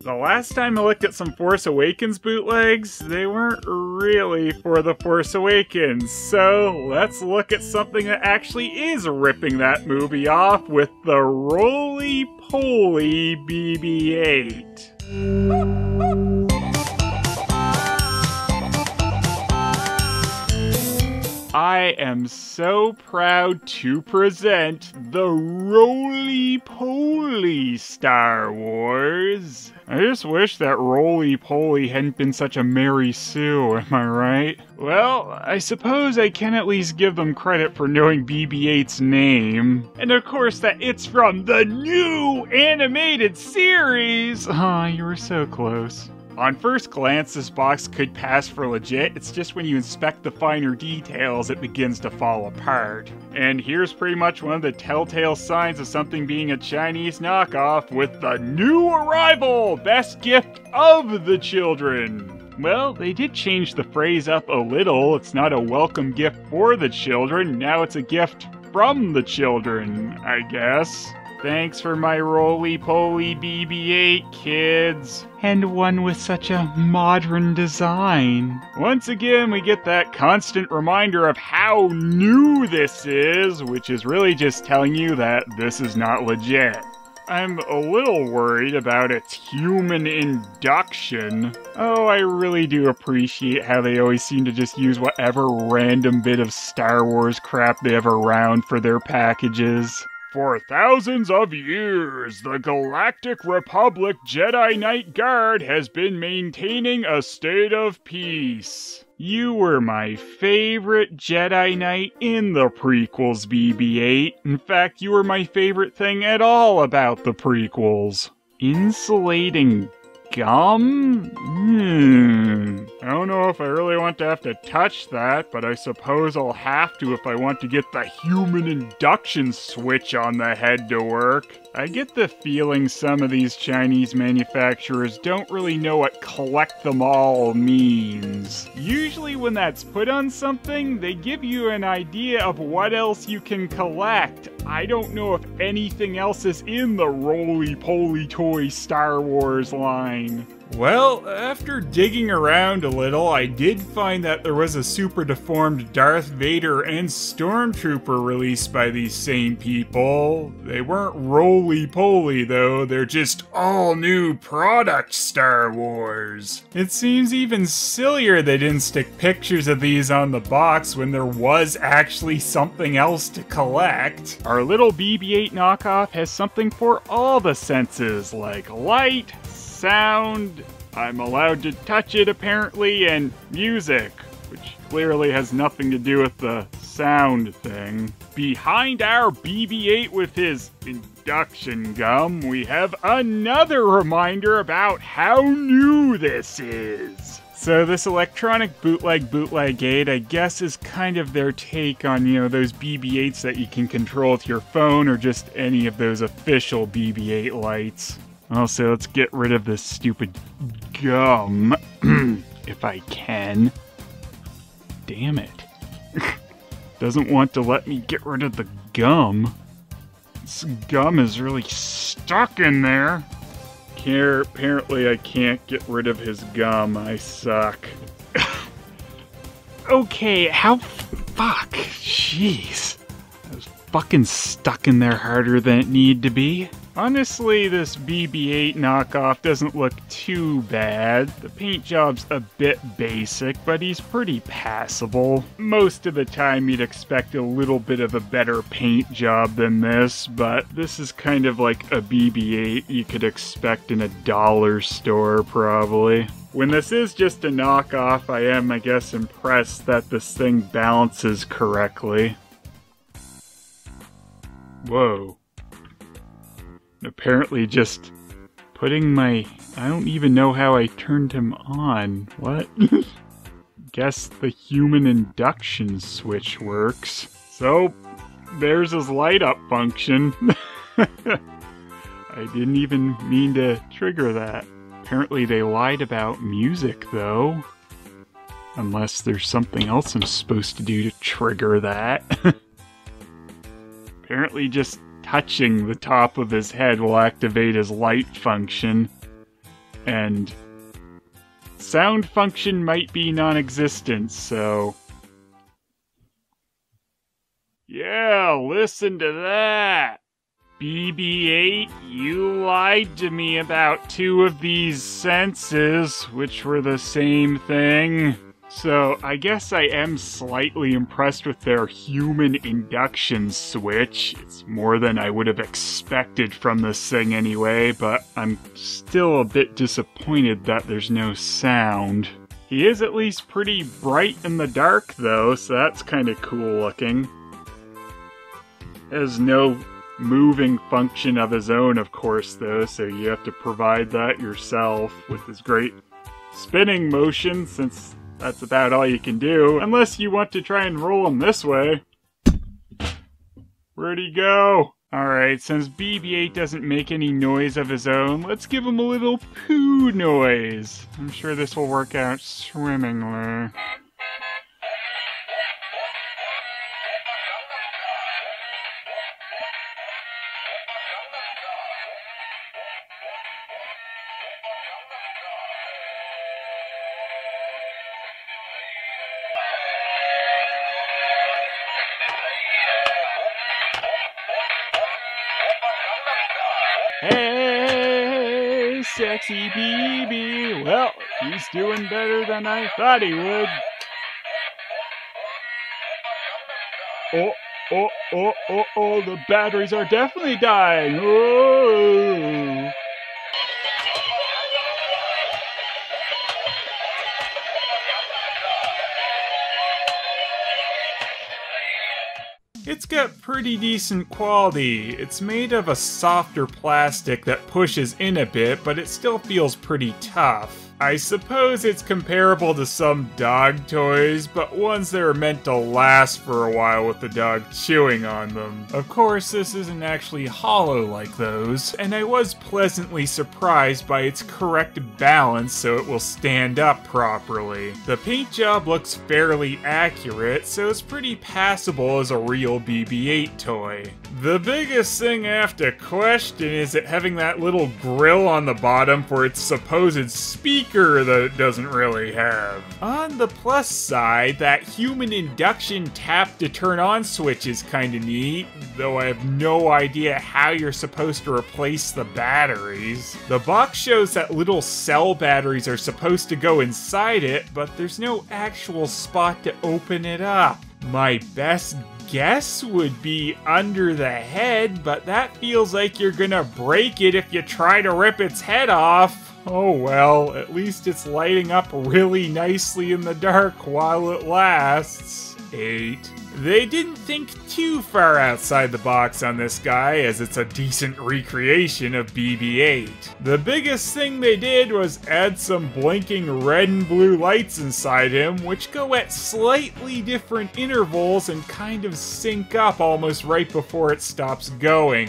The last time I looked at some Force Awakens bootlegs, they weren't really for the Force Awakens. So let's look at something that actually is ripping that movie off with the Roly Poly BB-8. I am so proud to present the Roly Poly Star Wars. I just wish that Roly Poly hadn't been such a Mary Sue, am I right? Well, I suppose I can at least give them credit for knowing BB-8's name. And of course that it's from the new animated series! Aw, you were so close. On first glance, this box could pass for legit. It's just when you inspect the finer details, it begins to fall apart. And here's pretty much one of the telltale signs of something being a Chinese knockoff with the new arrival! Best gift of the children! Well, they did change the phrase up a little. It's not a welcome gift for the children, now it's a gift from the children, I guess. Thanks for my Roly Poly BB-8, kids. And one with such a modern design. Once again, we get that constant reminder of how new this is, which is really just telling you that this is not legit. I'm a little worried about its human induction. Oh, I really do appreciate how they always seem to just use whatever random bit of Star Wars crap they have around for their packages. For thousands of years, the Galactic Republic Jedi Knight Guard has been maintaining a state of peace. You were my favorite Jedi Knight in the prequels, BB-8. In fact, you were my favorite thing at all about the prequels. Insulating gum? I don't know if I really want to have to touch that, but I suppose I'll have to if I want to get the human induction switch on the head to work. I get the feeling some of these Chinese manufacturers don't really know what collect them all means. Usually when that's put on something, they give you an idea of what else you can collect. I don't know if anything else is in the Roly Poly Toy Star Wars line. Well, after digging around a little, I did find that there was a super deformed Darth Vader and Stormtrooper released by these same people. They weren't Roly Poly though, they're just all new product Star Wars. It seems even sillier they didn't stick pictures of these on the box when there was actually something else to collect. Our little BB-8 knockoff has something for all the senses, like light, sound, I'm allowed to touch it apparently, and music, which clearly has nothing to do with the sound thing. Behind our BB-8 with his induction gum, we have another reminder about how new this is. So this electronic Bootleg 8, I guess, is kind of their take on, you know, those BB-8s that you can control with your phone or just any of those official BB-8 lights. Also, let's get rid of this stupid gum, if I can. Damn it. Doesn't want to let me get rid of the gum. This gum is really stuck in there. Apparently I can't get rid of his gum. I suck. Okay, fuck. Jeez. I was fucking stuck in there harder than it needed to be. Honestly, this BB-8 knockoff doesn't look too bad. The paint job's a bit basic, but he's pretty passable. Most of the time you'd expect a little bit of a better paint job than this, but this is kind of like a BB-8 you could expect in a dollar store, probably. When this is just a knockoff, I am, I guess, impressed that this thing balances correctly. Whoa. Apparently just putting I don't even know how I turned him on. What? Guess the human induction switch works. So, there's his light up function. I didn't even mean to trigger that. Apparently they lied about music though. Unless there's something else I'm supposed to do to trigger that. Apparently just touching the top of his head will activate his light function. and sound function might be non-existent, so... Yeah, listen to that! BB-8, you lied to me about 2 of these senses, which were the same thing. So, I guess I am slightly impressed with their human induction switch. It's more than I would have expected from this thing anyway, but I'm still a bit disappointed that there's no sound. He is at least pretty bright in the dark though, so that's kinda cool looking. Has no moving function of his own, of course, though, so you have to provide that yourself with his great spinning motion, since that's about all you can do, unless you want to try and roll him this way. Where'd he go? Alright, since BB-8 doesn't make any noise of his own, let's give him a little poo noise. I'm sure this will work out swimmingly. Hey, sexy BB. Well, he's doing better than I thought he would. Oh, the batteries are definitely dying. Oh. It's got pretty decent quality. It's made of a softer plastic that pushes in a bit, but it still feels pretty tough. I suppose it's comparable to some dog toys, but ones that are meant to last for a while with the dog chewing on them. Of course, this isn't actually hollow like those, and I was pleasantly surprised by its correct balance so it will stand up properly. The paint job looks fairly accurate, so it's pretty passable as a real BB-8 toy. The biggest thing I have to question is it having that little grill on the bottom for its supposed speaker that it doesn't really have. On the plus side, that human induction tap to turn on switch is kinda neat, though I have no idea how you're supposed to replace the batteries. The box shows that little cell batteries are supposed to go inside it, but there's no actual spot to open it up. My best guess would be under the head, but that feels like you're gonna break it if you try to rip its head off. Oh well, at least it's lighting up really nicely in the dark while it lasts. 8. They didn't think too far outside the box on this guy, as it's a decent recreation of BB-8. The biggest thing they did was add some blinking red and blue lights inside him, which go at slightly different intervals and kind of sync up almost right before it stops going.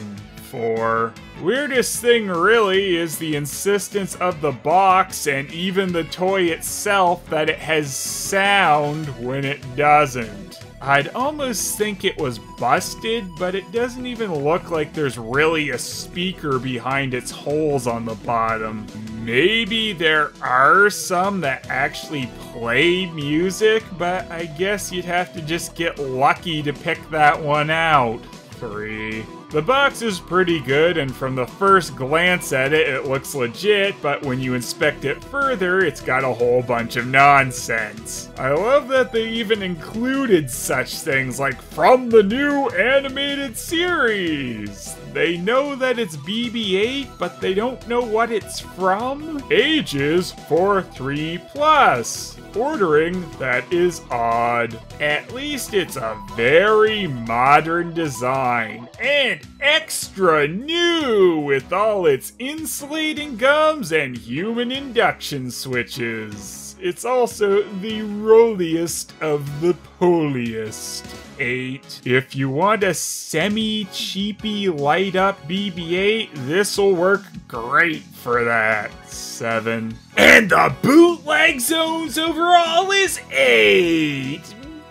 4. Weirdest thing really is the insistence of the box and even the toy itself that it has sound when it doesn't. I'd almost think it was busted, but it doesn't even look like there's really a speaker behind its holes on the bottom. Maybe there are some that actually play music, but I guess you'd have to just get lucky to pick that one out. 3. The box is pretty good, and from the first glance at it, it looks legit, but when you inspect it further, it's got a whole bunch of nonsense. I love that they even included such things like from the new animated series. They know that it's BB-8, but they don't know what it's from. Ages for 3+. Ordering that is odd. At least it's a very modern design and extra new with all its insulating gums and human induction switches. It's also the rolliest of the poliest. 8. If you want a semi-cheapy light-up BB-8, this'll work great for that. 7. And the bootleg zones overall is 8.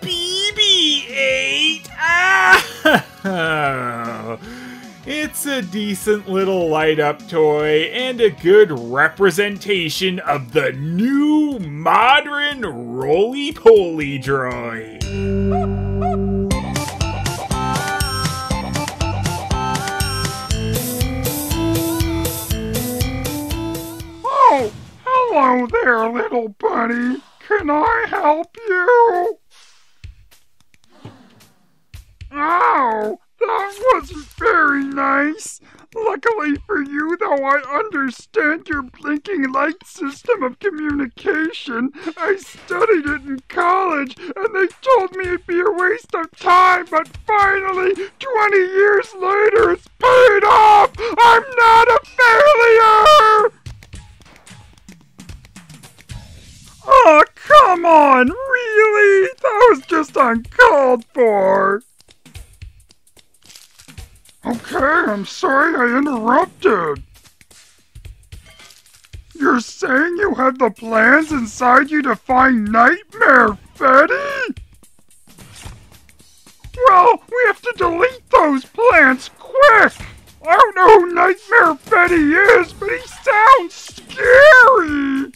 BB-8. Ah! It's a decent little light-up toy and a good representation of the new modern Roly Poly droid. Oh, hello there, little buddy. Can I help you? Oh, that wasn't very nice. Luckily for you, though, I understand your blinking light system of communication. I studied it in college, and they told me it'd be a waste of time, but finally, 20 years later, it's paid off! I'm not a failure! Oh, come on, really? That was just uncalled for. Okay, I'm sorry I interrupted. You're saying you have the plans inside you to find Nightmare Fetty? Well, we have to delete those plans quick! I don't know who Nightmare Fetty is, but he sounds scary!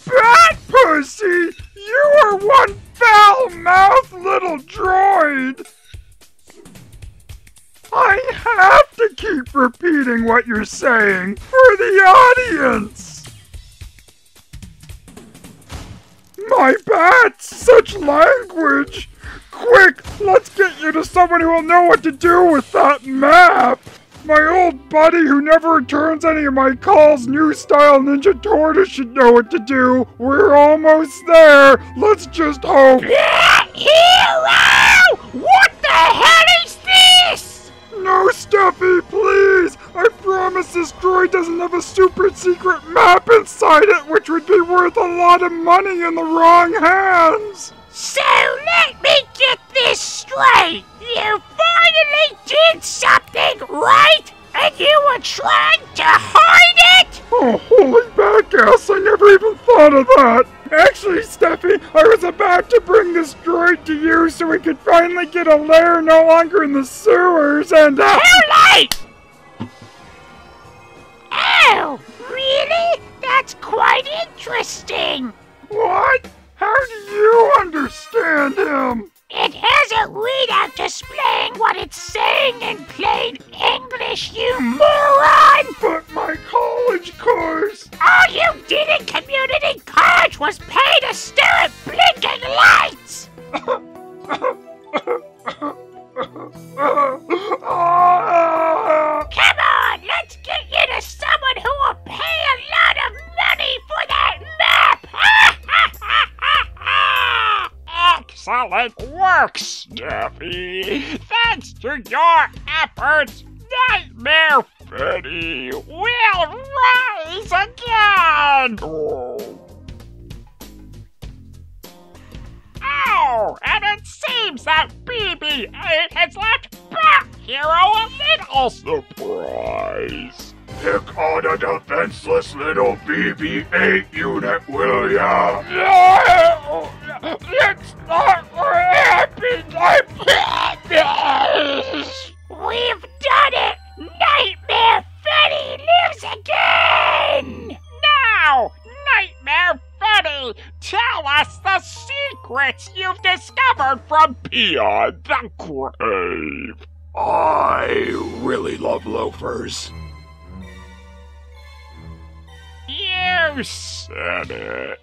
Bat Pussy! You are one foul-mouthed little droid! I have to keep repeating what you're saying for the audience! My bats! Such language! Quick, let's get you to someone who will know what to do with that map! My old buddy who never returns any of my calls, New Style Ninja Tortoise, should know what to do. We're almost there. Let's just hope. Hero! What the hell is this? No, Steffi, please. I promise this droid doesn't have a super secret map inside it, which would be worth a lot of money in the wrong hands. So let me get this straight. You finally did something, right? And you were trying to hide it? Oh, holy badass, I never even thought of that. Actually, Steffi, I was about to bring this droid to you so we could finally get a lair no longer in the sewers and Too late! Oh, really? That's quite interesting. What? How do you understand him? It has a readout displaying what it's saying in plain English, you moron! But my college course... All you did in community college was pay to stare at blinking lights! Come on, let's get you to someone who will pay a lot of money for that map! Excellent work, Steffi! Thanks to your efforts, Nightmare Fetty will rise again! Oh, and it seems that BB-8 has left Bat Hero a little surprise. Pick on a defenseless little BB-8 unit, will ya? No! It's not happening! I promise! We've done it! Nightmare Fetty lives again! Now, Nightmare Fetty, tell us the secrets you've discovered from beyond the grave. I really love loafers. You said it.